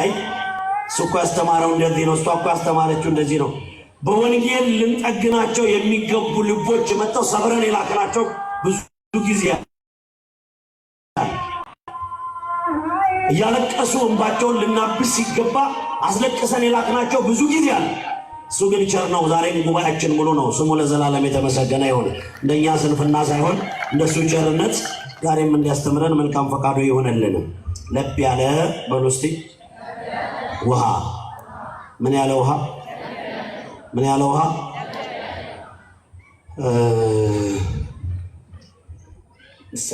አይ እሱ ያስተማረው እንደዚህ ነው፣ እሷ ያስተማረችው እንደዚህ ነው። በወንጌል ልንጠግናቸው የሚገቡ ልቦች መጥተው ሰብረን የላክናቸው ብዙ ጊዜ እያለቀሱ እንባቸውን ልናብስ ሲገባ አስለቅሰን የላክናቸው ብዙ ጊዜ አለ። እሱ ግን ቸር ነው። ዛሬም ጉባኤያችን ሙሉ ነው። ስሙ ለዘላለም የተመሰገነ ይሁን። እንደኛ ስንፍና ሳይሆን እንደሱ ቸርነት ዛሬም እንዲያስተምረን መልካም ፈቃዱ ይሆነልን። ለብ ያለ በሉ እስቲ ውሃ። ምን ያለ ውሃ? ምን ያለ ውሃ?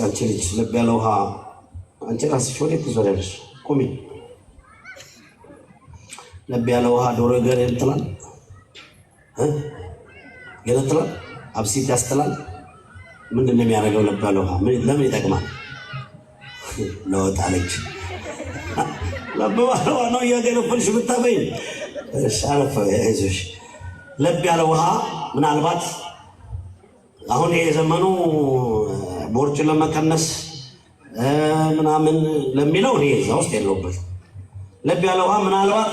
አንቺ ልጅ ለብ ያለ ውሃ አንቺ ራስሽ ወዴት ትዞሪያለሽ? ቁሚ። ለብ ያለ ውሃ ዶሮ ገር ይጥላል ይጥላል፣ አብሲት ያስጥላል። ምንድን ነው የሚያደርገው? ለብ ያለ ውሃ ለምን ይጠቅማል? ለወጣለች ለብ ያለ ውሃ ነው እያገለፈልሽ ብታበይ ሻረፈ አይዞሽ። ለብ ያለ ውሃ ምናልባት አሁን የዘመኑ ቦርጭ ለመቀነስ ምናምን ለሚለው እኔ እዛ ውስጥ የለውበት። ለብ ያለ ውሃ ምናልባት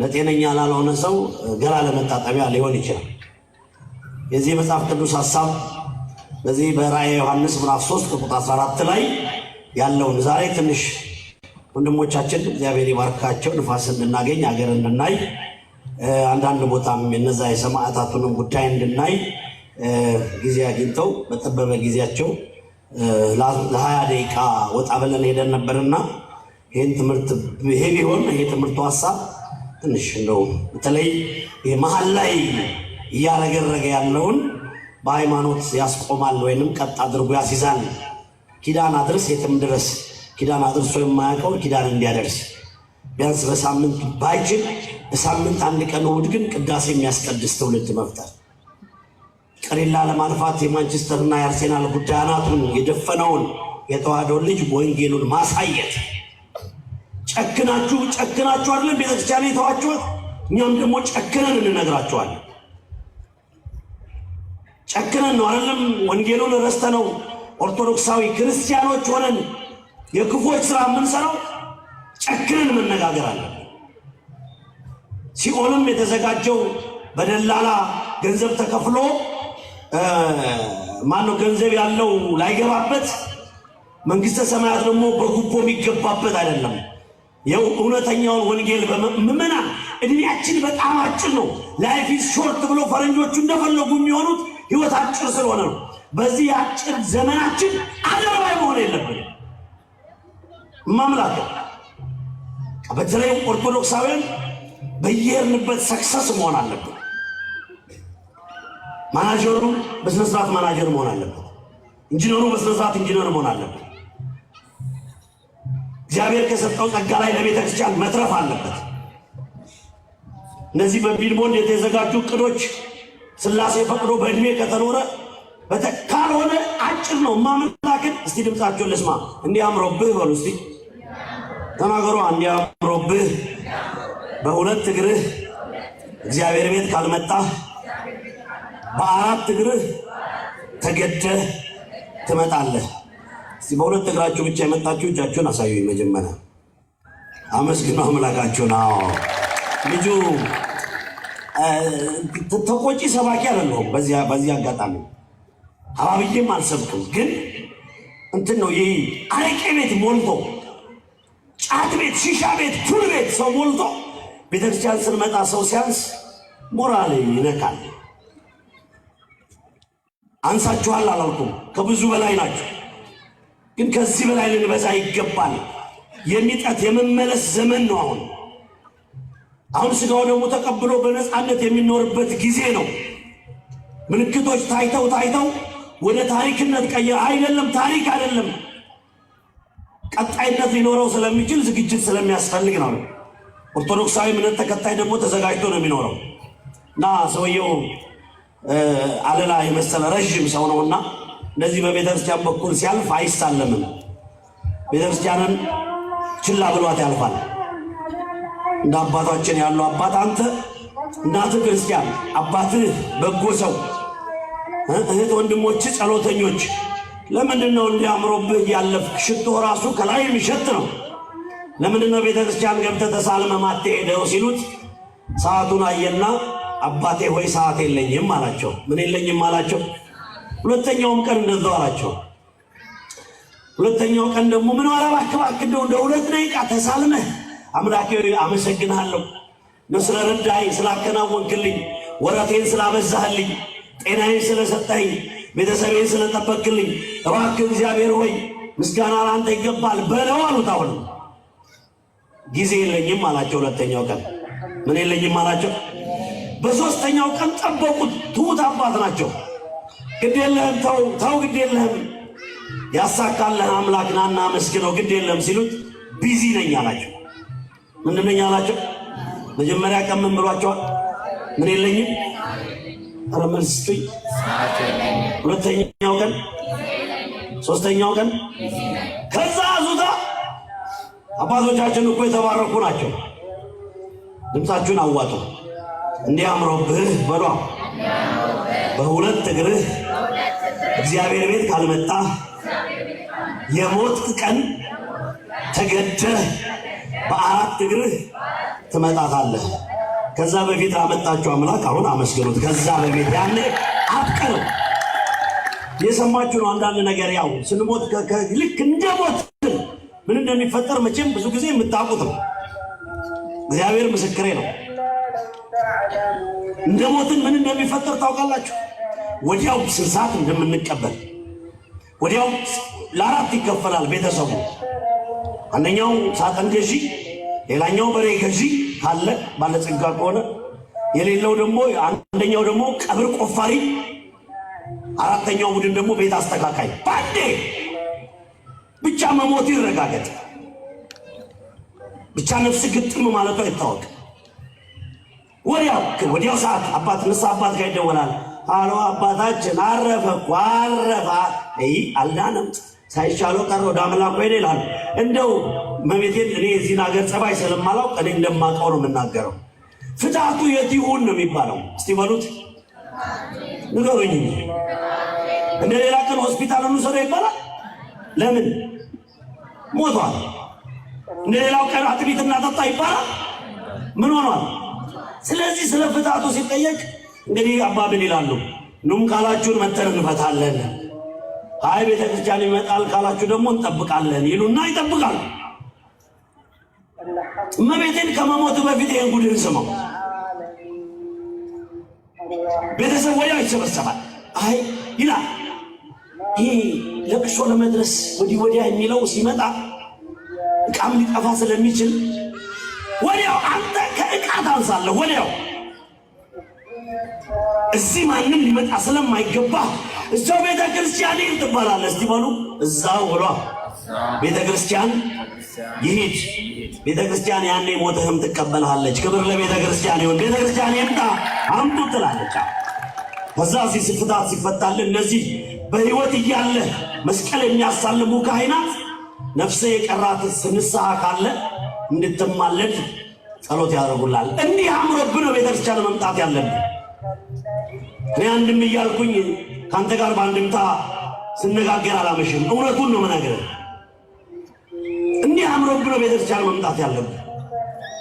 ለጤነኛ ላልሆነ ሰው ገላ ለመታጠቢያ ሊሆን ይችላል። የዚህ መጽሐፍ ቅዱስ ሐሳብ በዚህ በራእየ ዮሐንስ ምዕራፍ 3 ቁጥር 14 ላይ ያለውን ዛሬ ትንሽ ወንድሞቻችን እግዚአብሔር ይባርካቸው ንፋስ እንድናገኝ አገር እንድናይ አንዳንድ ቦታም የነዛ የሰማዕታቱንም ጉዳይ እንድናይ ጊዜ አግኝተው በጠበበ ጊዜያቸው ለ20 ደቂቃ ወጣ ብለን ሄደን ነበርና ይሄን ትምህርት ይሄ ቢሆን ይሄ ትምህርቱ ሐሳብ ትንሽ እንደው በተለይ መሀል ላይ እያረገረገ ያለውን በሃይማኖት ያስቆማል ወይንም ቀጥ አድርጎ ያስይዛል። ኪዳን አድርስ የትም ድረስ ኪዳን አድርሶ የማያውቀው ኪዳን እንዲያደርስ ቢያንስ በሳምንት ባይችል በሳምንት አንድ ቀን እሑድ ግን ቅዳሴ የሚያስቀድስ ትውልድ መፍጠር፣ ቀሪላ ለማልፋት የማንቸስተርና የአርሴናል ጉዳይ አናቱን የደፈነውን የተዋህዶ ልጅ ወንጌሉን ማሳየት። ጨክናችሁ አይደለም ቤተክርስቲያን የተዋችሁት፣ እኛም ደግሞ ጨክነን እንነግራችኋለን። ጨክነን ነው አይደለም ወንጌሉን ረስተነው ኦርቶዶክሳዊ ክርስቲያኖች ሆነን የክፎች ስራ የምንሰራው። ጨክነን መነጋገር አለብን። ሲኦልም የተዘጋጀው በደላላ ገንዘብ ተከፍሎ ማነው ገንዘብ ያለው ላይገባበት፣ መንግስተ ሰማያት ደግሞ በጉቦ የሚገባበት አይደለም። የእውነተኛውን ወንጌል በመመናን እድሜያችን በጣም አጭር ነው። ላይፍ ኢዝ ሾርት ብሎ ፈረንጆቹ እንደፈለጉ የሚሆኑት ህይወት አጭር ስለሆነ ነው። በዚህ አጭር ዘመናችን አለባይ መሆን የለብንም። ማምላክ በተለይ ኦርቶዶክሳውያን በየሄድንበት ሰክሰስ መሆን አለብን። ማናጀሩ በስነ ስርዓት ማናጀር መሆን አለበት። ኢንጂነሩ በስነ ስርዓት ኢንጂነር መሆን አለበት። እግዚአብሔር ከሰጠው ጸጋ ላይ ለቤተ ክርስቲያን መትረፍ አለበት። እነዚህ በቢልቦንድ የተዘጋጁ እቅዶች ስላሴ ፈቅዶ በእድሜ ከተኖረ ካልሆነ አጭር ነው። ማምላክን እስቲ ድምጻቸውን ልስማ። እንዲያምሮብህ በሉ እስቲ ተናገሩ። እንዲያምሮብህ በሁለት እግርህ እግዚአብሔር ቤት ካልመጣህ በአራት እግርህ ተገደህ ትመጣለህ። እስቲ በሁለት እግራችሁ ብቻ የመጣችሁ እጃችሁን አሳዩኝ። መጀመሪያ አመስግኑ አምላካችሁን። አዎ ልጁ ተቆጪ ሰባኪ አይደለሁም። በዚህ አጋጣሚ አባብዬም አልሰብክም። ግን እንትን ነው ይሄ አረቄ ቤት ሞልቶ ጫት ቤት፣ ሺሻ ቤት፣ ፑል ቤት ሰው ሞልቶ ቤተክርስቲያን ስንመጣ ሰው ሲያንስ ሞራል ይነካል። አንሳችኋል አላልኩም፣ ከብዙ በላይ ናቸው። ግን ከዚህ በላይ ልንበዛ ይገባል። የሚጠት የመመለስ ዘመን ነው። አሁን ስጋው ደግሞ ተቀብሎ በነፃነት የሚኖርበት ጊዜ ነው። ምልክቶች ታይተው ወደ ታሪክነት ቀየረ። አይደለም ታሪክ አይደለም፣ ቀጣይነት ሊኖረው ስለሚችል ዝግጅት ስለሚያስፈልግ ነው። ኦርቶዶክሳዊ እምነት ተከታይ ደግሞ ተዘጋጅቶ ነው የሚኖረው እና ሰውየው አለላ የመሰለ ረዥም ሰው ነውና እንደዚህ በቤተክርስቲያን በኩል ሲያልፍ አይሳለምም። ቤተክርስቲያንን ችላ ብሏት ያልፋል። እንደ አባታችን ያለው አባት አንተ እናትህ ክርስቲያን፣ አባትህ በጎ ሰው፣ እህት ወንድሞች ጸሎተኞች፣ ለምንድን ነው እንዲያምሮብህ ያለፍክ? ሽቶ ራሱ ከላይ የሚሸት ነው። ለምንድነው ቤተክርስቲያን ገብተህ ተሳልመህ ማትሄደው ሲሉት ሰዓቱን አየና አባቴ ሆይ ሰዓት የለኝም አላቸው። ምን የለኝም አላቸው? ሁለተኛውም ቀን እንደዛው አላቸው። ሁለተኛው ቀን ደግሞ ምን እባክህ እንደው 2 ደቂቃ ተሳልመህ አምላኬ አመሰግናለሁ ስለረዳኸኝ ስላከናወንክልኝ ወራቴን ስላበዛህልኝ ጤናዬን ስለሰጠኸኝ ቤተሰቤን ስለጠበቅልኝ እባክህ እግዚአብሔር ሆይ ምስጋና ላንተ ይገባል በለው አሉት። አሁን ጊዜ የለኝም አላቸው። ሁለተኛው ቀን ምን የለኝም አላቸው። በሶስተኛው ቀን ጠበቁት። ትሁት አባት ናቸው። ግድ የለህም ተው ግድ የለህም ያሳካልህ አምላክ ናና መስግነው ግድ የለም ሲሉት ቢዚ ነኝ አላቸው። ምንድን ነኝ አላቸው? መጀመሪያ ቀን ምን ብሏቸዋል? ምን የለኝም አረመልስቱኝ። ሁለተኛው ቀን ሶስተኛው ቀን ከዛ አዙታ አባቶቻችን እኮ የተባረኩ ናቸው። ድምፃችሁን አዋጡ። እንዲያምረውብህ በሏ። በሁለት እግርህ እግዚአብሔር ቤት ካልመጣ የሞት ቀን ተገደህ በ4 እግርህ ትመጣታለህ። ከዛ በፊት አመጣችሁ አምላክ አሁን አመስግኑት። ከዛ በፊት ያኔ አትቀር። የሰማችሁ ነው። አንዳንድ ነገር ያው ስንሞት ልክ እንደሞት ምን እንደሚፈጠር መቼም ብዙ ጊዜ የምታውቁት ነው። እግዚአብሔር ምስክሬ ነው። እንደሞትን ምን እንደሚፈጠር ታውቃላችሁ? ወዲያው 60 ሰዓት እንደምንቀበል ወዲያው ለ4 ይከፈላል ቤተሰቡ። አንደኛው ሳጥን ገዢ፣ ሌላኛው በሬ ገዢ ካለ ባለጸጋ ከሆነ፣ የሌለው ደግሞ አንደኛው ደግሞ ቀብር ቆፋሪ፣ አራተኛው ቡድን ደግሞ ቤት አስተካካይ። ባንዴ ብቻ መሞት ይረጋገጥ፣ ብቻ ነፍስ ግጥም ማለቷ ይታወቅ። ወዲያው ሰዓት አባት ንስሐ አባት ጋር ይደወላል። አሎ አባታችን አረፈ እኮ አረፈ። አልዳነም ሳይሻለው ቀረ ወደ አምላኩ ሄደ ይላል። እንደው መቤቴን እኔ የዚህን ሀገር ጸባይ ስለማላውቅ እኔ እንደማውቀው ነው የምናገረው። ፍትሐቱ የት ይሁን ነው የሚባለው? እስቲ በሉት ንገሩኝ። እንደ ሌላ ቀን ሆስፒታል እንውሰደው ይባላል? ለምን ሞቷል? እንደ ሌላው ቀን አጥቢት እናጠጣ ይባላል? ምን ሆኗል? ስለዚህ ስለ ፍትሐቱ ሲጠየቅ እንግዲህ አባ ምን ይላሉ? ኑም ካላችሁን መተን እንፈታለን፣ አይ ቤተክርስቲያን ይመጣል ካላችሁ ደግሞ እንጠብቃለን ይሉና ይጠብቃሉ። እመቤቴን ከመሞቱ በፊት ይሄን ጉድን ስመው ቤተሰብ ወዲያው ይሰበሰባል። አይ ይላል። ይህ ለቅሶ ለመድረስ ወዲያ የሚለው ሲመጣ እቃም ሊጠፋ ስለሚችል ወዲያው አንተ ከእቃ ታንሳለህ። ወዲያው እዚህ ማንም ሊመጣ ስለማይገባ እዛው ቤተ ክርስቲያን ይሄድ ትባላለህ። እስቲ በሉ እዛው ብሏ ቤተ ክርስቲያን ይሄድ። ቤተ ክርስቲያን ያኔ ሞተህም ትቀበልሃለች። ክብር ለቤተ ክርስቲያን ይሁን። ቤተ ክርስቲያን ይምጣ አምጡ ትላለች። ከዛ ፍትሐት ሲፈታልን እነዚህ በህይወት እያለ መስቀል የሚያሳልሙ ካህናት ነፍሰ የቀራት ንስሐ ካለ እንድትማለድ ጸሎት ያደርጉላል። እንዲህ አምሮብን ቤተ ክርስቲያን መምጣት ያለብን። እኔ አንድም እያልኩኝ ካንተ ጋር በአንድምታ ስነጋገር አላመሽም። እውነቱን ነው የምነግርህ። እንዲህ አምሮብን ቤተ ክርስቲያን መምጣት ያለብን።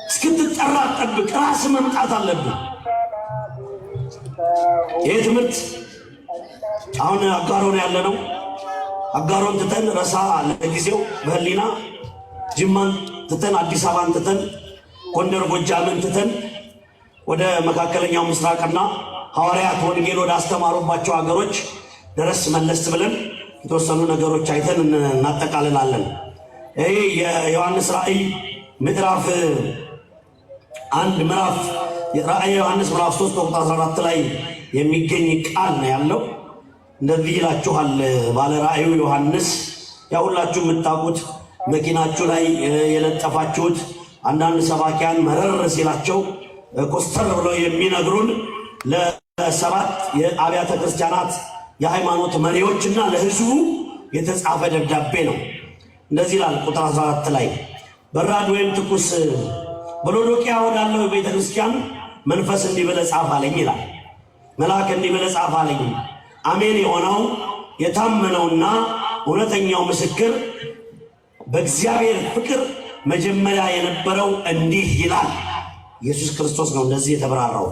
እስክትጠራ ጠብቅ፣ ራስ መምጣት አለብን። ይሄ ትምህርት አሁን አጋሮን ያለነው አጋሮን ትተን ረሳ ለጊዜው በህሊና ጅማን ትተን አዲስ አበባን ትተን ጎንደር ጎጃምን ትተን ወደ መካከለኛው ምስራቅና ሐዋርያት ወንጌል ወደ አስተማሩባቸው ሀገሮች ድረስ መለስ ብለን የተወሰኑ ነገሮች አይተን እናጠቃልላለን። ይሄ የዮሐንስ ራእይ ምዕራፍ 1 ራእይ ዮሐንስ ምዕራፍ 3 ቁጥር 14 ላይ የሚገኝ ቃል ነው ያለው። እንደዚህ ይላችኋል ባለ ራእዩ ዮሐንስ። ያው ሁላችሁ የምታውቁት መኪናችሁ ላይ የለጠፋችሁት አንዳንድ ሰባኪያን መረር ሲላቸው ኮስተር ብለው የሚነግሩን ለ7 የአብያተ ክርስቲያናት የሃይማኖት መሪዎችና ለህዝቡ የተጻፈ ደብዳቤ ነው። እንደዚህ ይላል ቁጥር 14 ላይ በራድ ወይም ትኩስ በሎዶቅያ ወዳለው ቤተ ክርስቲያን መንፈስ እንዲህ ብለህ ጻፍ አለኝ ይላል። መልአክ እንዲህ ብለህ ጻፍ አለኝ፣ አሜን የሆነው የታመነውና እውነተኛው ምስክር በእግዚአብሔር ፍቅር መጀመሪያ የነበረው እንዲህ ይላል። ኢየሱስ ክርስቶስ ነው እንደዚህ የተብራራው።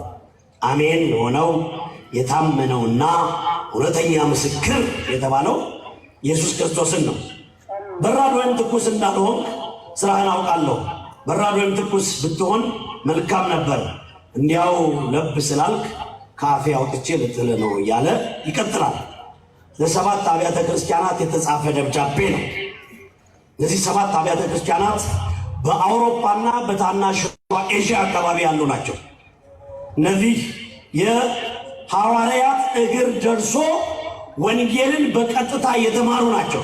አሜን ሆነው የታመነውና እውነተኛ ምስክር የተባለው ኢየሱስ ክርስቶስን ነው። በራድ ወይም ትኩስ እንዳልሆን ስራህን አውቃለሁ። በራድ ወይም ትኩስ ብትሆን መልካም ነበር። እንዲያው ለብ ስላልክ ካፌ አውጥቼ ልጥል ነው እያለ ይቀጥላል። ለሰባት አብያተ ክርስቲያናት የተጻፈ ደብዳቤ ነው። እነዚህ ሰባት አብያተ ክርስቲያናት በአውሮፓና በታናሽ ኤዥያ አካባቢ ያሉ ናቸው። እነዚህ የሐዋርያት እግር ደርሶ ወንጌልን በቀጥታ የተማሩ ናቸው።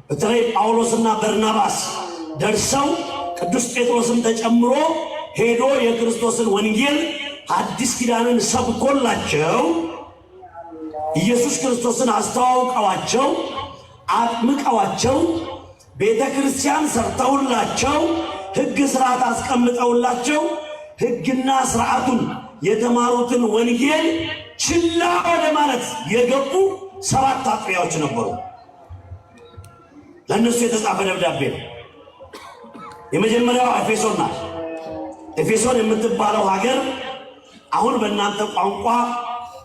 በተለይ ጳውሎስና በርናባስ ደርሰው ቅዱስ ጴጥሮስም ተጨምሮ ሄዶ የክርስቶስን ወንጌል አዲስ ኪዳንን ሰብኮላቸው ኢየሱስ ክርስቶስን አስተዋውቀዋቸው አጥምቀዋቸው ቤተ ክርስቲያን ሰርተውላቸው ሕግ ሥርዓት አስቀምጠውላቸው ሕግና ሥርዓቱን የተማሩትን ወንጌል ችላ ወደ ማለት የገቡ ሰባት አጥቢያዎች ነበሩ። ለእነሱ የተጻፈ ደብዳቤ ነው። የመጀመሪያው ኤፌሶን ናት። ኤፌሶን የምትባለው ሀገር አሁን በእናንተ ቋንቋ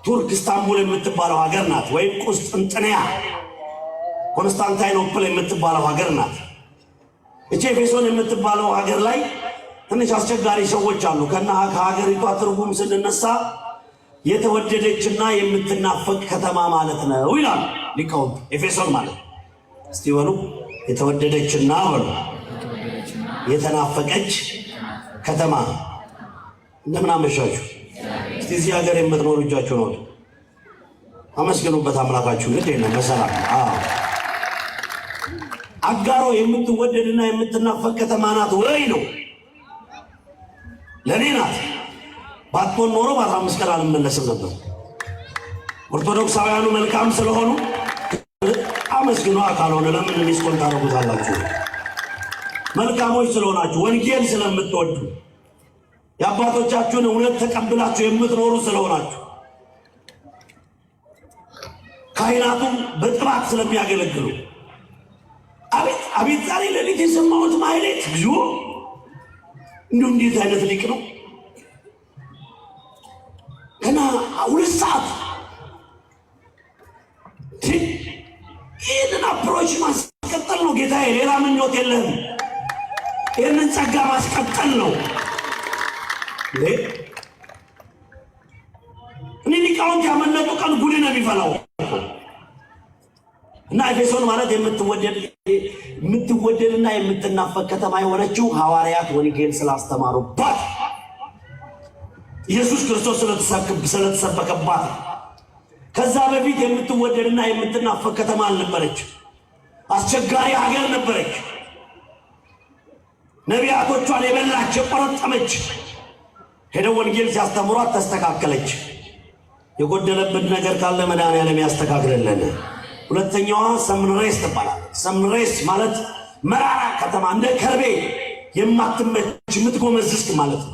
ቱርክ ኢስታንቡል የምትባለው ሀገር ናት። ወይም ቁስጥንጥንያ ኮንስታንታይኖፕል የምትባለው ሀገር ናት። እቺ ኤፌሶን የምትባለው ሀገር ላይ ትንሽ አስቸጋሪ ሰዎች አሉ። ከሀገሪቷ ትርጉም ስንነሳ የተወደደችና የምትናፈቅ ከተማ ማለት ነው ይላሉ ሊቃውንት። ኤፌሶን ማለት እስቲ በሉ የተወደደችና በሉ የተናፈቀች ከተማ። እንደምን አመሻችሁ። እስቲ እዚህ ሀገር የምትኖሩ እጃችሁ ነው አመስግኑበት አምላካችሁ። ግድ የለም በሰላም አጋሮ የምትወደድና የምትናፈቅ ከተማ ናት ወይ ነው? ለኔ ናት። ባትሆን ኖሮ በ15 ቀን አልመለስም ነበር። ኦርቶዶክሳውያኑ መልካም ስለሆኑ አመስግኑ። ካልሆነ ለምን ሚስኮን ታደርጉታላችሁ? መልካሞች ስለሆናችሁ ወንጌል ስለምትወዱ የአባቶቻችሁን እውነት ተቀብላችሁ የምትኖሩ ስለሆናችሁ ካህናቱም በጥራት ስለሚያገለግሉ አቤት አቤት ዛሬ ሌሊት የሰማሁት ማህሌት ብዙ እንዴት አይነት ሊቅ ነው! ገና 2 ሰዓት ይህንን አፕሮች ማስቀጠል ነው ጌታዬ። ሌላ ምኞት የለህም። ይህንን ጸጋ ማስቀጠል ነው። እኔ ሊቃውንት ያመለጡ ቀን ጉድ ነው የሚፈላው። እና ኤፌሶን ማለት የምትወደድና የምትናፈቅ ከተማ የሆነችው ሐዋርያት ወንጌል ስላስተማሩባት ኢየሱስ ክርስቶስ ስለተሰበከባት። ከዛ በፊት የምትወደድና የምትናፈቅ ከተማ አልነበረች። አስቸጋሪ ሀገር ነበረች። ነቢያቶቿን የበላች የቆረጠመች። ሄደው ወንጌል ሲያስተምሯት ተስተካከለች። የጎደለብን ነገር ካለ መድኃኒዓለም ያስተካክልልን። ሁለተኛዋ ሰምንሬስ ትባላለች። ሰምንሬስ ማለት መራራ ከተማ፣ እንደ ከርቤ የማትመች የምትጎመዝስክ ማለት ነው።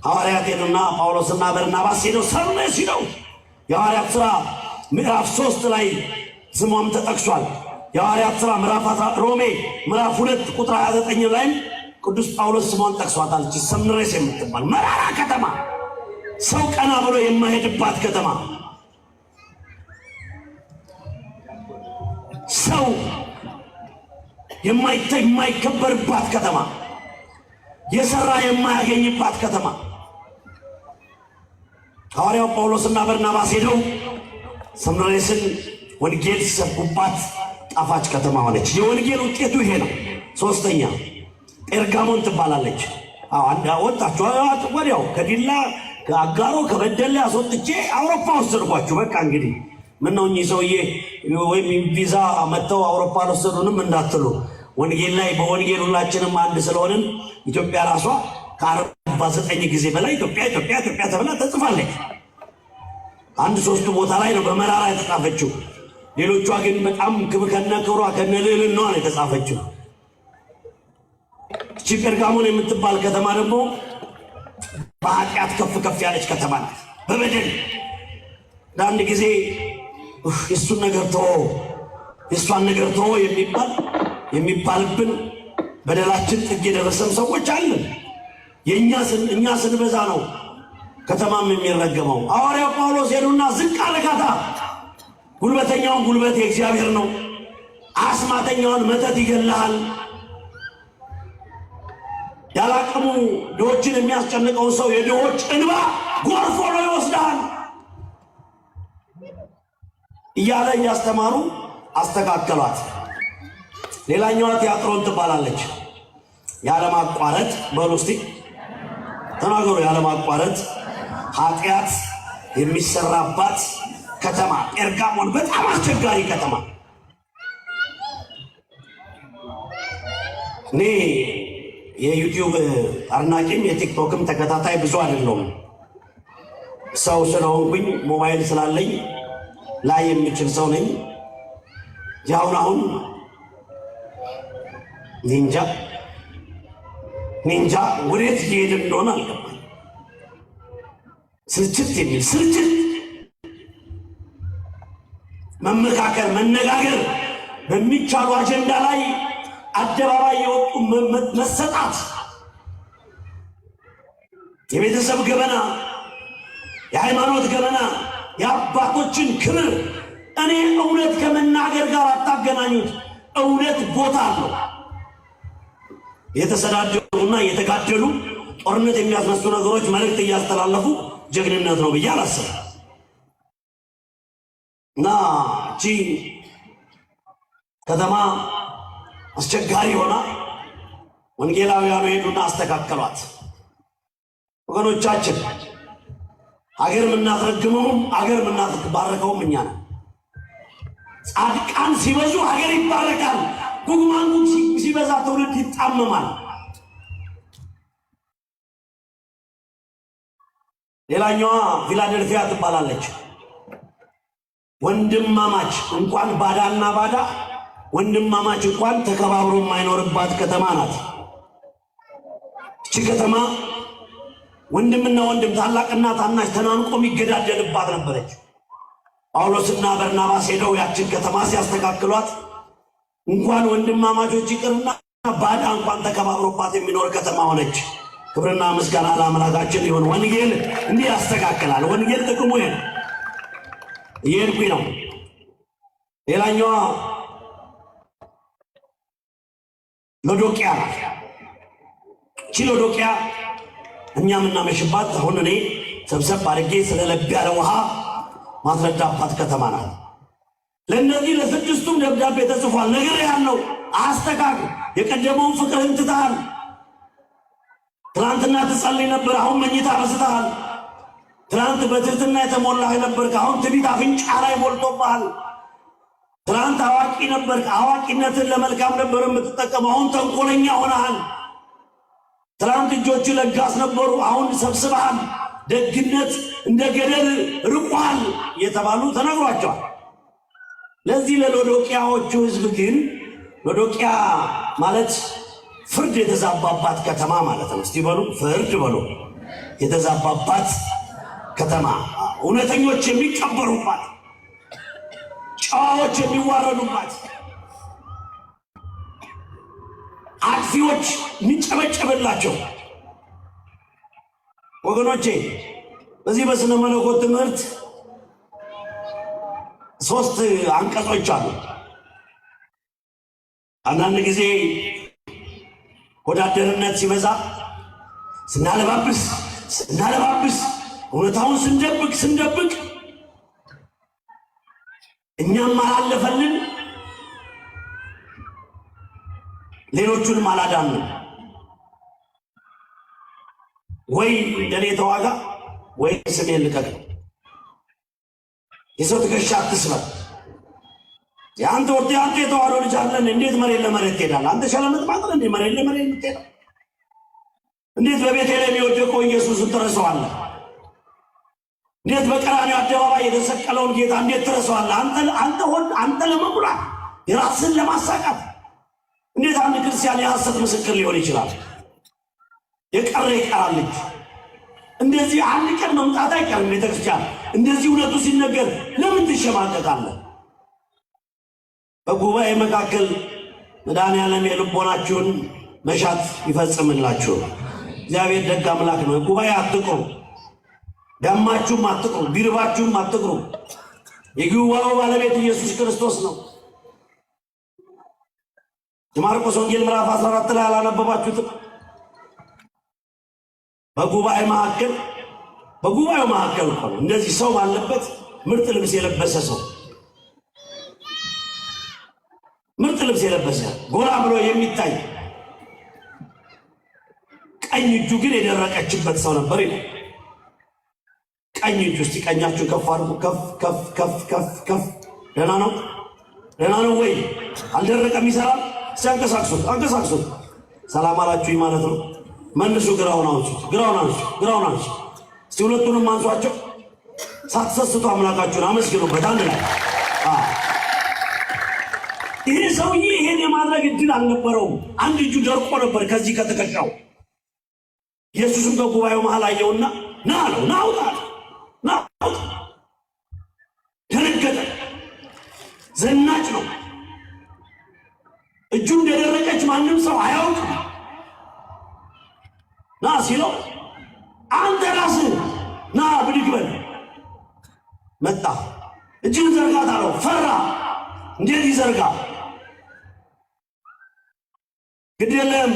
ሐዋርያት ሄዱና ጳውሎስና በርናባስ ሄደው ሰምንሬስ ሂደው የሐዋርያት ሥራ ምዕራፍ 3 ላይ ስሟም ተጠቅሷል። የሐዋርያት ሥራ ሮሜ ምዕራፍ 2 ቁጥር 29 ላይ ቅዱስ ጳውሎስ ስሟን ጠቅሷታል። ሰምንሬስ የምትባል መራራ ከተማ፣ ሰው ቀና ብሎ የማይሄድባት ከተማ፣ ሰው የማይከበርባት ከተማ፣ የሰራ የማያገኝባት ከተማ። ሐዋርያው ጳውሎስና በርናባስ ሄደው ሰምንሬስን ወንጌል ሲሰብኩባት ጣፋጭ ከተማ ሆነች። የወንጌል ውጤቱ ይሄ ነው። ሶስተኛ ጴርጋሞን ትባላለች። ወጣችሁ ወዲያው ከዲላ ከአጋሮ ከበደሌ አስወጥቼ አውሮፓ ወሰድኳችሁ። በቃ እንግዲህ ምነው እኚህ ሰውዬ ወይም ቪዛ መጥተው አውሮፓ አልወሰዱንም እንዳትሉ። ወንጌል ላይ በወንጌል ሁላችንም አንድ ስለሆንን ኢትዮጵያ ራሷ ከ49 ጊዜ በላይ ኢትዮጵያ ኢትዮጵያ ኢትዮጵያ ተብላ ተጽፋለች። 1-3 ቦታ ላይ ነው በመራራ የተጻፈችው። ሌሎቿ ግን በጣም ከነ ክብሯ ከነ ልዕልናዋ ነው የተጻፈችው። እቺ ጴርጋሞን የምትባል ከተማ ደግሞ በኃጢአት ከፍ ያለች ከተማ ናት። በበደል ለአንድ ጊዜ የእሱን ነገር ተወው የእሷን ነገር ተወው የሚባልብን በደላችን ጥግ የደረሰም ሰዎች አለን። እኛ ስንበዛ ነው ከተማም የሚረገመው። ሐዋርያው ጳውሎስ ሄዱና ዝቅ አለካታ ጉልበተኛውን ጉልበት የእግዚአብሔር ነው፣ አስማተኛውን መተት ይገላል፣ ያላቀሙ ድሆችን የሚያስጨንቀውን ሰው የድሆች እንባ ጎርፎ ነው ይወስዳል እያለ እያስተማሩ አስተካከሏት። ሌላኛዋ ቲያጥሮን ትባላለች። ያለማቋረጥ በሉ እስቲ ተናገሩ። ያለማቋረጥ ኃጢአት የሚሰራባት ከተማ ጴርጋሞን በጣም አስቸጋሪ ከተማ። እኔ የዩቲዩብ አድናቂም የቲክቶክም ተከታታይ ብዙ አይደለሁም። ሰው ስለሆንኩኝ ሞባይል ስላለኝ ላይ የሚችል ሰው ነኝ። አሁን ኒንጃ ወዴት እየሄደ እንደሆነ አልገባኝ። ስልችት የሚል ስልችት፣ መመካከል፣ መነጋገር በሚቻሉ አጀንዳ ላይ አደባባይ የወጡ መሰጣት፣ የቤተሰብ ገበና፣ የሃይማኖት ገበና፣ የአባቶችን ክብር እኔ እውነት ከመናገር ጋር አታገናኙት። እውነት ቦታ አለው። የተሰዳደሩና የተጋደሉ ጦርነት የሚያስነሱ ነገሮች መልእክት እያስተላለፉ ጀግንነት ነው ብዬ አላስብም። እና እቺ ከተማ አስቸጋሪ ሆና ወንጌላውያኑ ሄዱና አስተካከሏት። ወገኖቻችን ሀገር የምናስረግመውም ሀገር የምናባረከውም እኛ ነን። ጻድቃን ሲበዙ ሀገር ይባረካል። ጉግማንጉግ ሲበዛ ትውልድ ይጣመማል። ሌላኛዋ ፊላደልፊያ ትባላለች። ወንድማማች እንኳን ባዳና ባዳ ወንድማማች እንኳን ተከባብሮ የማይኖርባት ከተማ ናት። እቺ ከተማ ወንድምና ወንድም ታላቅና ታናሽ ተናንቆ የሚገዳደልባት ነበረች። ጳውሎስና በርናባስ ሄደው ያችን ከተማ ሲያስተካክሏት እንኳን ወንድማማቾች ይቅርና ባዳ እንኳን ተከባብሮባት የሚኖር ከተማ ሆነች። ክብርና ምስጋና ለአምላካችን ይሁን። ወንጌል እንዲህ ያስተካክላል። ወንጌል ጥቅሙ ይሄ ነው። እየሄድኩኝ ነው። ሌላኛዋ ሎዶቅያ ናት። እቺ ሎዶቅያ እኛ የምናመሽባት አሁን እኔ ሰብሰብ አድርጌ ስለ ለብ ያለ ውሃ ማስረዳባት ከተማ ናት። ለእነዚህ ለስድስቱም ደብዳቤ ተጽፏል። ነገር ያለው አስተካክል። የቀደመውን ፍቅርህን ትተሃል። ትናንትና ትጸልይ ነበር፣ አሁን መኝታ በስተሃል። ትናንት በትህትና የተሞላህ ነበርክ፣ አሁን ትዕቢት አፍንጫ ላይ ሞልቶብሃል። ትናንት አዋቂ ነበርክ፣ አዋቂነትን ለመልካም ነበር የምትጠቀመው፣ አሁን ተንኮለኛ ሆነሃል። ትናንት እጆች ለጋስ ነበሩ፣ አሁን ሰብስበሃል። ደግነት እንደ ገደል ርቋል የተባሉ ተነግሯቸዋል። ለዚህ ለሎዶቅያዎቹ ሕዝብ ግን ሎዶቅያ ማለት ፍርድ የተዛባባት ከተማ ማለት ነው። እስቲ በሉ ፍርድ በሉ። የተዛባባት ከተማ፣ እውነተኞች የሚቀበሩባት፣ ጨዋዎች የሚዋረዱባት፣ አጥፊዎች የሚጨበጨብላቸው። ወገኖቼ በዚህ በስነ መለኮት ትምህርት 3 አንቀጾች አሉ። አንዳንድ ጊዜ ወዳደርነት ሲበዛ ስናለባብስ እውነታውን ስንደብቅ እኛም አላለፈልን፣ ሌሎቹንም አላዳንም። ወይ እንደኔ ተዋጋ ወይ ስሜን ልቀቅ። የሰው ትከሻ አትስበር። የአንተ የተዋህዶ ልጅ አለን። እንዴት መሬት ለመሬት ትሄዳለህ? አንተ ሸለመጥ ማለት እንዴ መሬት ለመሬት የምትሄደው? እንዴት በቤተልሔም የወደቀው ኢየሱስን ትረሳዋለህ? እንዴት በቀራንዮ አደባባይ የተሰቀለውን ጌታ እንዴት ትረሳዋለህ? አንተ ለመሙላት የራስን ለማሳቃት እንዴት አንድ ክርስቲያን የሐሰት ምስክር ሊሆን ይችላል? የቀረ ይቀራል እንጂ እንደዚህ አንድ ቀን መምጣት አይቀርም። ቤተክርስቲያን እንደዚህ እውነቱ ሲነገር ለምን ትሸማቀቃለህ? በጉባኤ መካከል መድኃኔዓለም የልቦናችሁን መሻት ይፈጽምላችሁ። እግዚአብሔር ደግ አምላክ ነው። ጉባኤ አትቅሩ፣ ቢያማችሁም አትቅሩ፣ ቢርባችሁም አትቅሩ። የጉባኤው ባለቤት ኢየሱስ ክርስቶስ ነው። የማርቆስ ወንጌል ምዕራፍ 14 ላይ አላነበባችሁትም? በጉባኤው መካከል እኮ ነው እንደዚህ ሰው ባለበት ምርጥ ልብስ የለበሰ ሰው ምርጥ ልብስ የለበሰ ጎላ ብሎ የሚታይ ቀኝ እጁ ግን የደረቀችበት ሰው ነበር ይላል። ቀኝ እጁ እስቲ ቀኛችሁን ከፍ አድርጉ። ከፍ ከፍ ከፍ ከፍ ከፍ። ደህና ነው ወይ? አልደረቀም? ይሰራል? ሲያንቀሳቅሱት አንቀሳቅሱት። ሰላም አላችሁኝ ማለት ነው። መልሱ። ግራውን አንሱ። እስቲ ሁለቱንም አንሷቸው። ሳትሰስቱ አምላካችሁን አመስግኑበት አንድ ላይ። ይሄ ሰውዬ ይሄን የማድረግ እድል አልነበረውም። አንድ እጁ ደርቆ ነበር ከዚህ ከትከሻው። ኢየሱስም በጉባኤው መሃል አየውና ና አለው። ና አውጣ። ደነገጠ። ዘናጭ ነው። እጁ እንደደረቀች ማንም ሰው አያውቅም። ና ሲለው አንተ ራስህ ና ብድግ በል። መጣ። እጅን ዘርጋት አለው። ፈራ። እንዴት ይዘርጋ? ግድ የለም።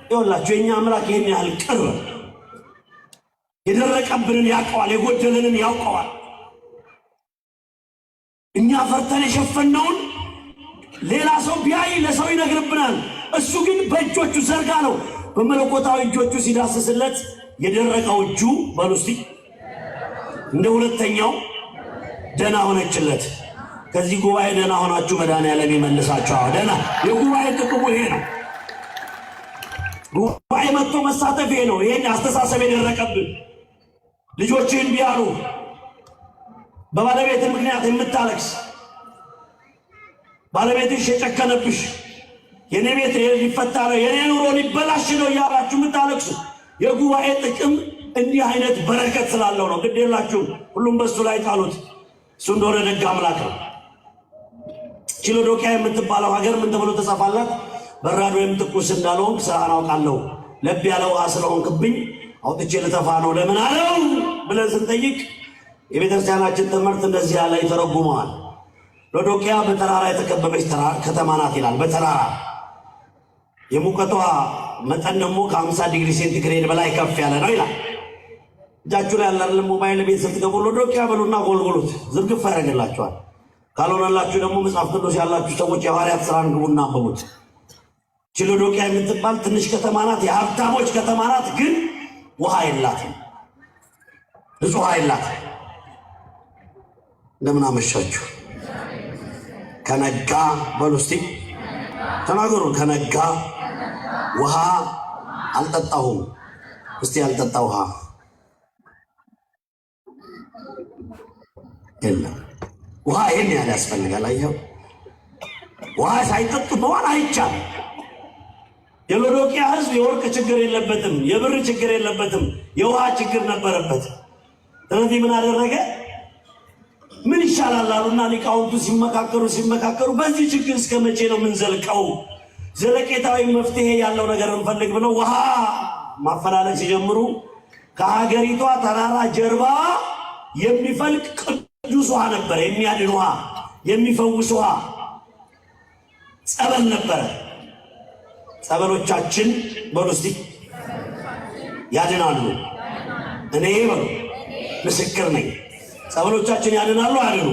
ይኸውላችሁ የእኛ አምላክ ይህን ያህል ቅርብ፣ የደረቀብንን ያውቀዋል፣ የጎደለንን ያውቀዋል። እኛ ፈርተን የሸፈነውን ሌላ ሰው ቢያይ ለሰው ይነግርብናል። እሱ ግን በእጆቹ ዘርጋ ነው። በመለኮታዊ እጆቹ ሲዳስስለት የደረቀው እጁ በሉ እስቲ እንደ ሁለተኛው ደህና ሆነችለት። ከዚህ ጉባኤ ደህና ሆናችሁ መድኃኒዓለም ይመልሳችሁ። ደህና የጉባኤ ጥቅሙ ይሄ ነው። ጉባኤ መጥቶ መሳተፍ ይሄ ነው። ይሄን አስተሳሰብ የደረቀብን ልጆችህን ቢያሉ በባለቤት ምክንያት የምታለቅስ ባለቤትሽ የጨከነብሽ የኔ ቤት ሊፈታ ነው የኔ ኑሮ ሊበላሽ ነው እያላችሁ የምታለቅሱ የጉባኤ ጥቅም እንዲህ አይነት በረከት ስላለው ነው። ግድ የላችሁም፣ ሁሉም በሱ ላይ ጣሉት። እሱ እንደሆነ ደግ አምላክ ነው። ኪሎዶቅያ የምትባለው ሀገር ምን ተብሎ ተጻፋላት? በራዶ ወይም ትኩስ እንዳልሆንክ ስራህን አውቃለሁ፣ ለብ ያለ ውሃ ስለሆንክብኝ አውጥቼ ልተፋ ነው ለምን አለው ብለን ስንጠይቅ የቤተክርስቲያናችን ትምህርት እንደዚህ ያለ ይተረጉመዋል። ሎዶቅያ በተራራ የተከበበች ከተማ ናት ይላል። በተራራ የሙቀቷ መጠን ደግሞ ከ50 ዲግሪ ሴንቲግሬድ በላይ ከፍ ያለ ነው ይላል። እጃችሁ ላይ ያለ ሞባይል ቤት ስትገቡ ሎዶቅያ በሉና ጎልጎሉት፣ ዝርግፍ ያደርግላችኋል። ካልሆነላችሁ ደግሞ መጽሐፍ ቅዱስ ያላችሁ ሰዎች የሐዋርያት ሥራን ግቡና አንብቡት። ሎዶቅያ የምትባል ትንሽ ከተማ ናት፣ የሀብታሞች ከተማ ናት። ግን ውሃ የላትም፣ ንጹህ ውሃ የላትም። እንደምን አመሻችሁ። ከነጋ በሉ እስቲ ተናገሩ። ከነጋ ውሃ አልጠጣሁም። እስቲ ያልጠጣ ውሃ የለም። ውሃ ይሄን ያህል ያስፈልጋል። አየኸው፣ ውሃ ሳይጠጡ መዋል አይቻልም። የሎዶቅያ ሕዝብ የወርቅ ችግር የለበትም፣ የብር ችግር የለበትም፣ የውሃ ችግር ነበረበት። ስለዚህ ምን አደረገ? ምን ይሻላል አሉና ሊቃውንቱ ሲመካከሩ በዚህ ችግር እስከ መቼ ነው የምንዘልቀው? ዘለቄታዊ መፍትሄ ያለው ነገር እንፈልግ ብለው ውሃ ማፈላለግ ሲጀምሩ ከሀገሪቷ ተራራ ጀርባ የሚፈልቅ ቅዱስ ውሃ ነበር፣ የሚያድን ውሃ፣ የሚፈውስ ውሃ፣ ጸበል ነበረ። ጸበሎቻችን በሉ እስቲ ያድናሉ። እኔ በሉ ምስክር ነኝ። ጸበሎቻችን ያድናሉ አይደሉ?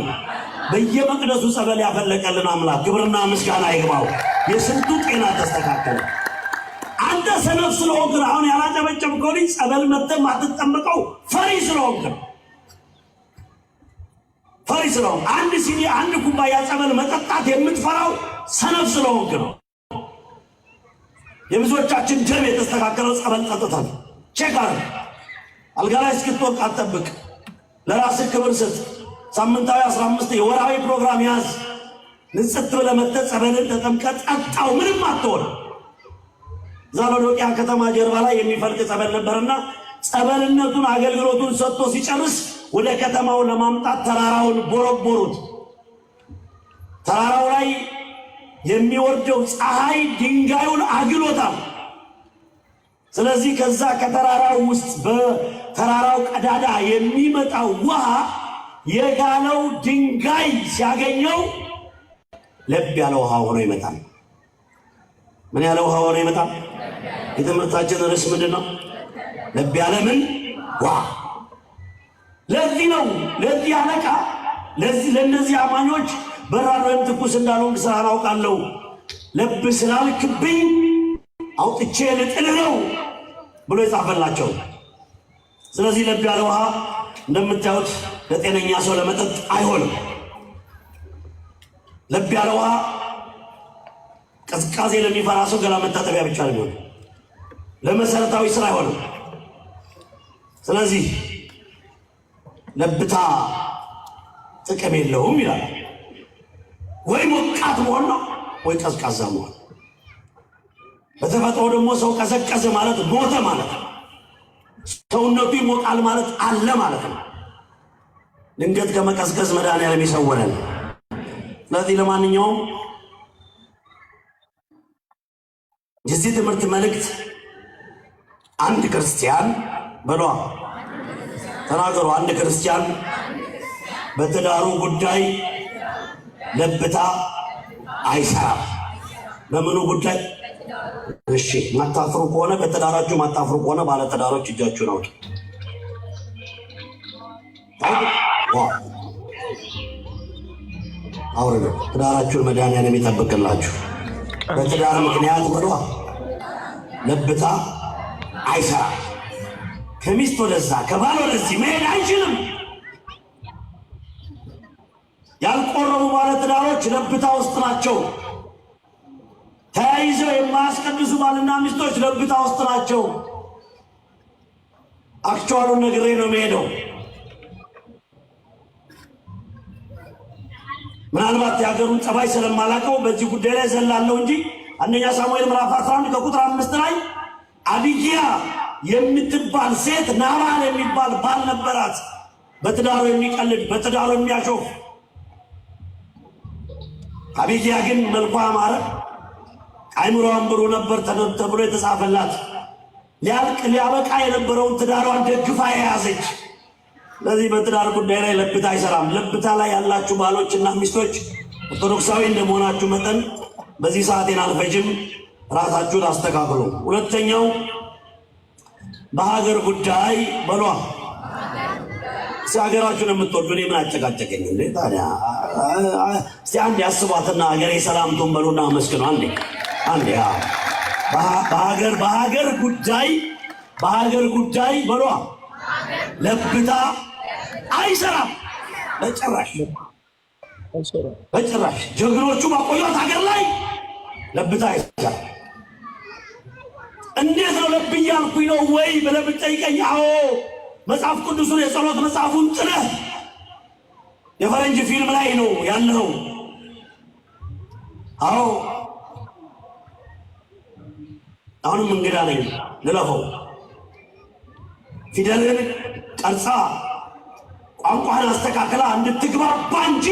በየመቅደሱ ጸበል ያፈለቀልን አምላክ ክብርና ምስጋና ይግባው። የስንቱ ጤና ተስተካከለ። አንተ ሰነፍ ስለሆንክ አሁን ያላጨበጨብከው ልጅ ጸበል መጥተህ ማትጠመቀው ፈሪ ስለሆንክ ነው። ፈሪ ስለሆንክ አንድ ሲኒ አንድ ኩባያ ጸበል መጠጣት የምትፈራው ሰነፍ ስለሆንክ ነው። የብዙዎቻችን ደም የተስተካከለው ጸበል ጠጥተን ቼክ አድርግ። አልጋ ላይ እስክትወድቅ አትጠብቅ። ለራስህ ክብር ስጥ። ሳምንታዊ 15 የወራዊ ፕሮግራም ያዝ። ንጽት ብለህ መጥተህ ጸበልን ተጠምቀህ ጠጣው። ምንም አትሆን። እዛ ሎዶቅያ ከተማ ጀርባ ላይ የሚፈልቅ ጸበል ነበርና ጸበልነቱን አገልግሎቱን ሰጥቶ ሲጨርስ ወደ ከተማው ለማምጣት ተራራውን ቦረቦሩት። ተራራው ላይ የሚወርደው ፀሐይ ድንጋዩን አግሎታል። ስለዚህ ከዛ ከተራራው ውስጥ በተራራው ቀዳዳ የሚመጣው ውሃ የጋለው ድንጋይ ሲያገኘው ለብ ያለ ውሃ ሆኖ ይመጣል። ምን ያለ ውሃ ሆኖ ይመጣል? የትምህርታችን ርዕስ ምንድን ነው? ለብ ያለ ምን ውሃ። ለዚህ ነው ለዚህ አለቃ ለእነዚህ አማኞች በራር ወይም ትኩስ እንዳልሆንክ ስራህን አውቃለሁ፣ ለብ ስላልክብኝ አውጥቼ ልጥል ነው ብሎ የጻፈላቸው። ስለዚህ ለብ ያለ ውሃ እንደምታዩት ለጤነኛ ሰው ለመጠጥ አይሆንም። ለብ ያለ ውሃ ቅዝቃዜ ለሚፈራ ሰው ገላ መታጠቢያ ብቻ ነው የሚሆነው፣ ለመሰረታዊ ስራ አይሆንም። ስለዚህ ለብታ ጥቅም የለውም ይላል። ወይ ሞቃት መሆን ነው ወይ ቀዝቃዛ መሆን። በተፈጥሮ ደግሞ ሰው ቀዘቀዘ ማለት ሞተ ማለት ነው። ሰውነቱ ይሞቃል ማለት አለ ማለት ነው። ድንገት ከመቀዝቀዝ መድኃኒዓለም ይሰውረን። ስለዚህ ለማንኛውም የዚህ ትምህርት መልእክት አንድ ክርስቲያን በሏ ተናገሩ። አንድ ክርስቲያን በትዳሩ ጉዳይ ለብታ አይሰራም። በምኑ ጉዳይ? እሺ ማታፍሩ ከሆነ በትዳራችሁ ማታፍሩ ከሆነ ባለ ትዳሮች እጃችሁን አውጡ። አውርዱ። ትዳራችሁን መድኃኒዓለም የሚጠብቅላችሁ። በትዳር ምክንያት በሏ ለብታ አይሰራም። ከሚስት ወደዛ ከባል ወደዚህ መሄድ አይችልም። ያልቆረቡ ባለ ትዳሮች ለብታ ውስጥ ናቸው። ተያይዘው የማያስቀድሱ ባልና ሚስቶች ለብታ ውስጥ ናቸው። አክቹዋሉን ነግሬ ነው የሚሄደው። ምናልባት የሀገሩን ጸባይ ስለማላቀው በዚህ ጉዳይ ላይ ዘላለሁ እንጂ አንደኛ ሳሙኤል ምዕራፍ 11 ከቁጥር 5 ላይ አቢግያ የምትባል ሴት ናባል የሚባል ባል ነበራት። በትዳሩ የሚቀልድ በትዳሩ የሚያሾፍ። አቢግያ ግን መልኳ አማረ፣ አይምሮዋን ብሩህ ነበር ተብሎ የተጻፈላት። ሊያልቅ ሊያበቃ የነበረውን ትዳሯን ደግፋ የያዘች። ስለዚህ በትዳር ጉዳይ ላይ ለብታ አይሰራም። ለብታ ላይ ያላችሁ ባሎችና ሚስቶች ኦርቶዶክሳዊ እንደመሆናችሁ መጠን በዚህ ሰዓቴን አልፈጅም፣ ራሳችሁን አስተካክሉ። ሁለተኛው በሀገር ጉዳይ በሏ። ሀገራችሁን የምትወዱ እኔ ምን አጨቃጨቀኝ እንዴ ታዲያ? እስቲ አንድ ያስቧትና ሀገሬ ሰላምቱን በሉና አመስግኑ። አንዴ በሀገር ጉዳይ በሏ ለብታ አይሰራም በጭራሽ። ጀግኖቹ ባቆዩት ሀገር ላይ ለብታ አይሰራም። እንዴት ነው ለብ እያልኩኝ ነው ወይ ብለህ ብትጠይቀኝ፣ አዎ መጽሐፍ ቅዱሱን የጸሎት መጽሐፉን ጥለህ የፈረንጅ ፊልም ላይ ነው ያለው። አዎ አሁንም እንግዳ ነኝ ልለፈው። ፊደልን ቀርጻ ቋንቋን አስተካክላ እንድትግባባ እንጂ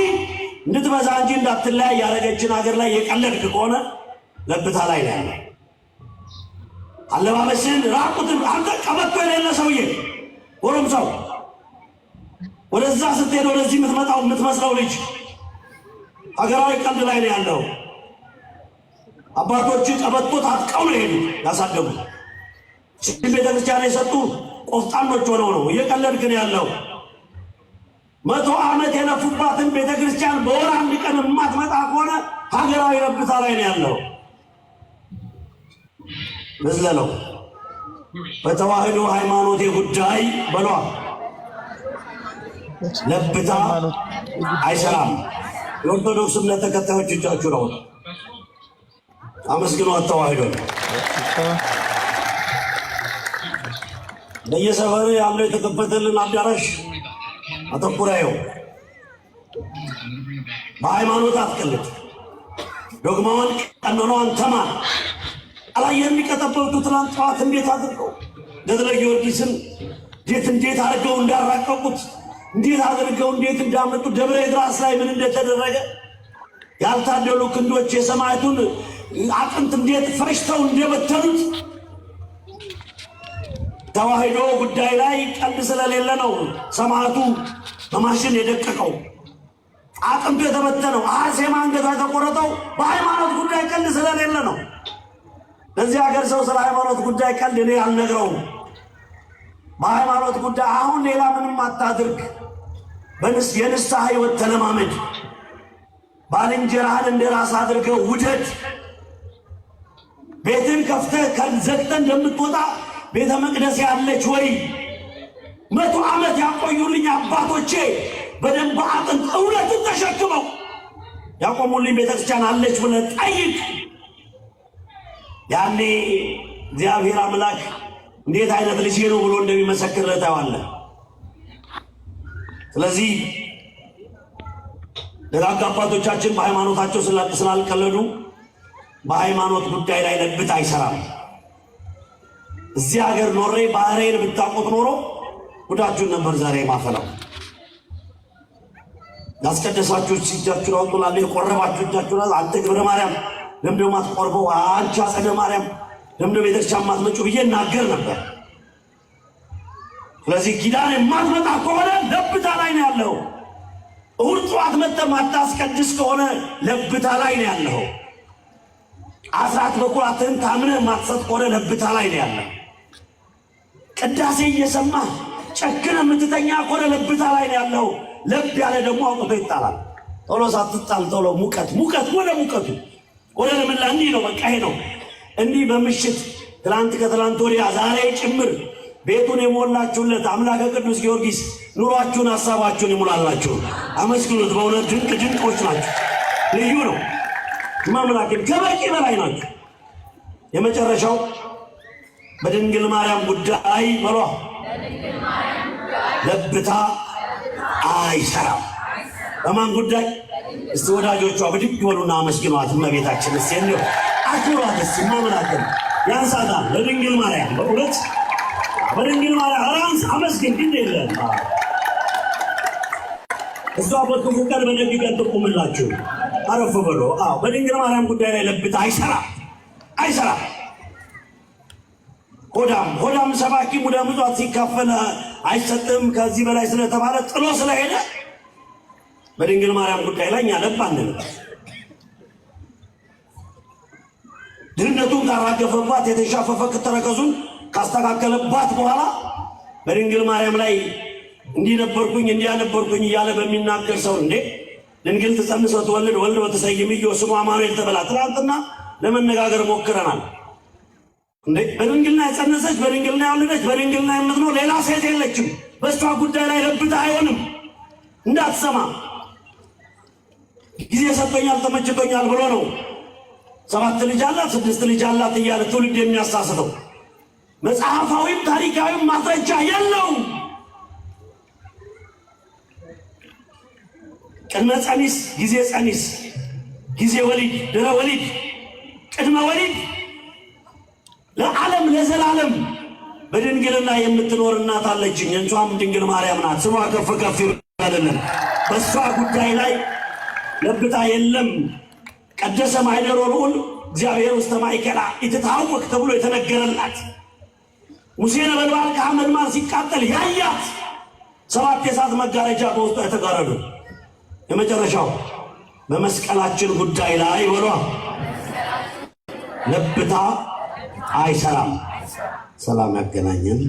እንድትበዛ እንጂ እንዳትለያይ ያደረገችን ሀገር ላይ የቀለድክ ከሆነ ለብታ ላይ ነው ያለ። አለባበስን ራቁትን አንተ ቀበቶ የሌለ ሰውዬ ጎረምሳው ወደዛ ስትሄድ ወደዚህ የምትመስለው ልጅ ሀገራዊ ቀልድ ላይ ነው ያለው። አባቶች ቀበቶ ታጥቀው ነው ሄዱ ያሳደጉ። ቤተክርስቲያን የሰጡ ቆፍጣኖች ሆነው ነው። እየቀለድክ ነው ያለው። 100 ዓመት የለፉባትን ቤተክርስቲያን በወር አንድ ቀን የማትመጣ ከሆነ ሀገራዊ ለብታ ላይ ነው ያለው። መዝለለው በተዋህዶ ሃይማኖቴ ጉዳይ በሏ ለብታ አይሰራም። የኦርቶዶክስ እምነት ተከታዮች እጃችሁ ነው አመስግኑ። ተዋህዶ በየሰፈሩ ያለው የተከፈተልን አዳራሽ አተኩራየው። በሃይማኖት አትቀልድ። ዶግማዋን ቀኖናዋን ተማር። አላየ የሚቀጠበቱ ትናንት ጠዋት እንዴት አድርገው ገድለ ጊዮርጊስን እንዴት አድርገው እንዳራቀቁት እንዴት አድርገው እንዴት እንዳመጡ ደብረ ድራስ ላይ ምን እንደተደረገ ያልታደሉ ክንዶች የሰማዕቱን አጥንት እንዴት ፈሽተው እንደበተኑት ተዋህዶ ጉዳይ ላይ ቀልድ ስለሌለ ነው ሰማዕቱ በማሽን የደቀቀው አጥንቱ የተበተነው አርሴማ አንገቷ የተቆረጠው በሃይማኖት ጉዳይ ቀልድ ስለሌለ ነው። ለዚህ ሀገር ሰው ስለ ሃይማኖት ጉዳይ ቀልድ እኔ አልነግረውም። በሃይማኖት ጉዳይ አሁን ሌላ ምንም አታድርግ፣ የንስሐ ሕይወት ተለማመድ፣ ባልንጀራህን እንደ ራስ አድርገህ ውደድ። ቤትን ከፍተህ ዘግተህ እንደምትወጣ ቤተ መቅደስ ያለች ወይ 100 ዓመት ያቆዩልኝ አባቶቼ በደንብ አጥንት እውነትን ተሸክመው ያቆሙልኝ ቤተክርስቲያን አለች ብለህ ጠይቅ። ያኔ እግዚአብሔር አምላክ እንዴት አይነት ልጅ ነው ብሎ እንደሚመሰክርለት ታያለህ። ስለዚህ ደጋግ አባቶቻችን በሃይማኖታቸው ስላልቀለዱ በሃይማኖት ጉዳይ ላይ ለብት አይሰራም። እዚህ ሀገር ኖሬ ባህሬን ብታቆት ኖሮ ጉዳችሁን ነበር ዛሬ ማፈላው። ያስቀደሳችሁ እጃችሁን አውጡ ላለ የቆረባችሁ እጃችሁን አንተ ግብረ ማርያም ለምንድነው ማትቆርበው? አንቺ አጸደ ማርያም ለምንድነው ቤተክርስቲያን ማትመጩ ብዬ እናገር ነበር። ስለዚህ ኪዳን የማትመጣ ከሆነ ለብታ ላይ ነው ያለው። እሑድ ጠዋት መጥተህ ማታስቀድስ ከሆነ ለብታ ላይ ነው ያለው። አስራት በኩራትህን ታምነህ ማትሰጥ ከሆነ ለብታ ላይ ነው ያለው። ቅዳሴ እየሰማህ ጨክነህ የምትተኛ ከሆነ ለብታ ላይ ነው ያለው። ለብ ያለ ደግሞ አውጥቶ ይጣላል። ቶሎ ሳትጣል ቶሎ ሙቀት ወደ ሙቀቱ ወደ ለምላ እንዲህ ነው። በቃ ይሄ ነው። እንዲህ በምሽት ትላንት ከትላንት ወዲያ ዛሬ ጭምር ቤቱን የሞላችሁለት አምላከ ቅዱስ ጊዮርጊስ ኑሯችሁን ሐሳባችሁን ይሙላላችሁ። አመስግኑት። በእውነት ድንቆች ናችሁ። ልዩ ነው። ማምላክን ከበቂ በላይ ናችሁ። የመጨረሻው በድንግል ማርያም ጉዳይ በሏ ለብታ አይሰራም። በማን ጉዳይ? እስቲ ወዳጆቿ ብድግ በሉና አመስግኗት። እመቤታችን እስቲ እንዴ አክብሯት። እስቲ ማምላክን ያንሳታል። ለድንግል ማርያም በእውነት በድንግል ማርያም አራንስ አመስግን። ግን የለም እሷ በክፉ ቀን በደግ ቀን ትቁምላችሁ። አረፍ በሉ። በድንግል ማርያም ጉዳይ ላይ ለብታ አይሰራም። ሆዳም ሰባኪ ሙደ ምጽዋት ሲካፈል አይሰጥም ከዚህ በላይ ስለተባለ ጥሎ ስለሄደ በድንግል ማርያም ጉዳይ ላይ እኛ ለብ አንልም። ድህነቱን ካራገፈባት የተሻፈፈ ከተረከዙን ካስተካከለባት በኋላ በድንግል ማርያም ላይ እንዲነበርኩኝ እንዲያነበርኩኝ እያለ በሚናገር ሰው እንዴ ድንግል ትጸንስ ወትወልድ ወልድ ወትሰይምዮ ስሙ አማኑኤል ተብላ ትናንትና ለመነጋገር ሞክረናል። እንዴ በድንግልና የጸነሰች በድንግልና የወለደች በድንግልና የምትኖር ሌላ ሴት የለችም። በእሷ ጉዳይ ላይ ለብታ አይሆንም። እንዳትሰማ ጊዜ ሰጥቶኛል ተመችቶኛል ብሎ ነው 7 ልጅ አላት 6 ልጅ አላት እያለ ትውልድ የሚያሳስተው። መጽሐፋዊም ታሪካዊም ማስረጃ የለውም። ቅድመ ጸኒስ፣ ጊዜ ጸኒስ፣ ጊዜ ወሊድ፣ ድረ ወሊድ፣ ቅድመ ወሊድ ለዓለም ለዘላለም በድንግልና የምትኖር እናት አለችኝ። እንሷም ድንግል ማርያም ናት። ስሟ ከፍ ከፍ ይበልልን። በእሷ ጉዳይ ላይ ለብታ የለም። ቀደሰ ማኅደሮ ልዑል እግዚአብሔር ውስተ ማእከላ ኢትታወክ ተብሎ የተነገረላት ሙሴ ነበልባል ከሐመልማል ሲቃጠል ያያት 7 የእሳት መጋረጃ በውስጧ የተጋረዱ የመጨረሻው በመስቀላችን ጉዳይ ላይ በሏ ለብታ አይሰራም። ሰላም ያገናኘን።